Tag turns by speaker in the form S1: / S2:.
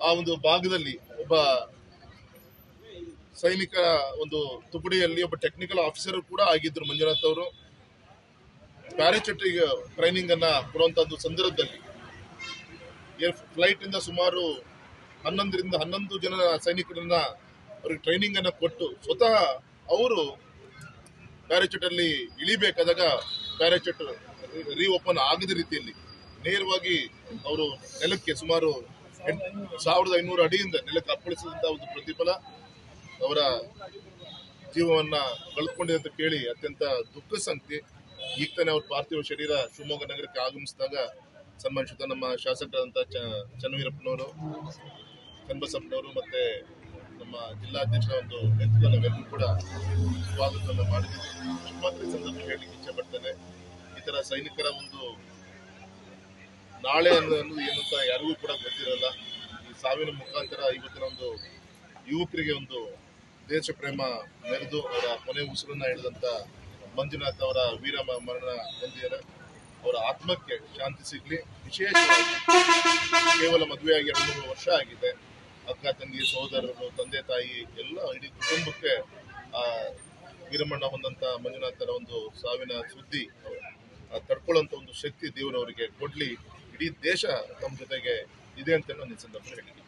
S1: ಆ ಒಂದು ಭಾಗದಲ್ಲಿ ಒಬ್ಬ ಸೈನಿಕ ಒಂದು ತುಕಡಿಯಲ್ಲಿ ಒಬ್ಬ ಟೆಕ್ನಿಕಲ್ ಆಫೀಸರ್ ಕೂಡ ಆಗಿದ್ರು ಮಂಜುನಾಥ್ ಅವರು. ಪ್ಯಾರಾಚೂಟಿಂಗ್ ಟ್ರೈನಿಂಗ್ ಅನ್ನ ಕೊಡುವಂತದ್ದು ಸಂದರ್ಭದಲ್ಲಿ ಫ್ಲೈಟ್ ಇಂದ ಸುಮಾರು 11 ಜನ ಸೈನಿಕರನ್ನ ಅವ್ರಿಗೆ ಟ್ರೈನಿಂಗ್ ಅನ್ನ ಕೊಟ್ಟು ಸ್ವತಃ ಅವರು ಪ್ಯಾರಾಚೂಟ್ ಅಲ್ಲಿ ಇಳಿಬೇಕಾದಾಗ ಪ್ಯಾರಾಚೂಟ್ ಓಪನ್ ಆಗದ ರೀತಿಯಲ್ಲಿ ನೇರವಾಗಿ ಅವರು ನೆಲಕ್ಕೆ ಸುಮಾರು 1500 ಅಡಿಯಿಂದ ನೆಲಕ್ಕೆ ಅಪ್ಪಳಿಸಿದಂತ ಒಂದು ಪ್ರತಿಫಲ ಅವರ ಜೀವವನ್ನ ಕಳೆದುಕೊಂಡಿದೆ ಅಂತ ಕೇಳಿ ಅತ್ಯಂತ ದುಃಖ ಸಂಖ್ಯೆ. ಈಗ ತಾನೇ ಅವ್ರ ಪಾರ್ಥಿವ ಶರೀರ ಶಿವಮೊಗ್ಗ ನಗರಕ್ಕೆ ಆಗಮಿಸಿದಾಗ ಸನ್ಮಾನಿಸಿದ ನಮ್ಮ ಶಾಸಕರಾದಂತ ಚನ್ನವೀರಪ್ಪನವರು, ಚನ್ನಬಸಪ್ಪನವರು ಮತ್ತೆ ನಮ್ಮ ಜಿಲ್ಲಾಧ್ಯಕ್ಷರ ಒಂದು ನೇತೃತ್ವ ನಾವೆಲ್ಲರೂ ಕೂಡ ಸ್ವಾಗತವನ್ನು ಮಾಡಿದ್ದೀವಿ. ಮಾತ್ರ ಸಂದರ್ಭ ಹೇಳಲಿಕ್ಕೆ ಇಚ್ಛೆ ಪಡ್ತೇನೆ, ಈ ತರ ಸೈನಿಕರ ಒಂದು ನಾಳೆ ಅನ್ನೋದು ಏನಂತ ಯಾರಿಗೂ ಕೂಡ ಗೊತ್ತಿರಲ್ಲ. ಈ ಸಾವಿನ ಮುಖಾಂತರ ಇವತ್ತಿನ ಒಂದು ಯುವಕರಿಗೆ ಒಂದು ದೇಶ ಪ್ರೇಮ ಮೆರೆದು ಅವರ ಕೊನೆ ಉಸಿರನ್ನ ಹಿಡಿದಂತ ಮಂಜುನಾಥ್ ಅವರ ವೀರ ಮರಣ ಹೊಂದಿದ್ದಾರೆ. ಅವರ ಆತ್ಮಕ್ಕೆ ಶಾಂತಿ ಸಿಗ್ಲಿ. ವಿಶೇಷವಾಗಿ ಕೇವಲ ಮದುವೆಯಾಗಿ 2-3 ವರ್ಷ ಆಗಿದೆ. ಅಕ್ಕ ತಂಗಿ, ಸಹೋದರರು, ತಂದೆ ತಾಯಿ ಎಲ್ಲ ಇಡೀ ಕುಟುಂಬಕ್ಕೆ ಆ ವೀರಮರಣ ಹೊಂದಂತ ಮಂಜುನಾಥನ ಒಂದು ಸಾವಿನ ಸುದ್ದಿ ತಡ್ಕೊಳ್ಳುವಂತ ಒಂದು ಶಕ್ತಿ ದೇವರವರಿಗೆ ಕೊಡ್ಲಿ. ಇಡೀ ದೇಶ ತಮ್ಮ ಜೊತೆಗೆ ಇದೆ ಅಂತ ನಾನು ಈ ಸಂದರ್ಭದಲ್ಲಿ ಹೇಳಿದ್ದೀನಿ.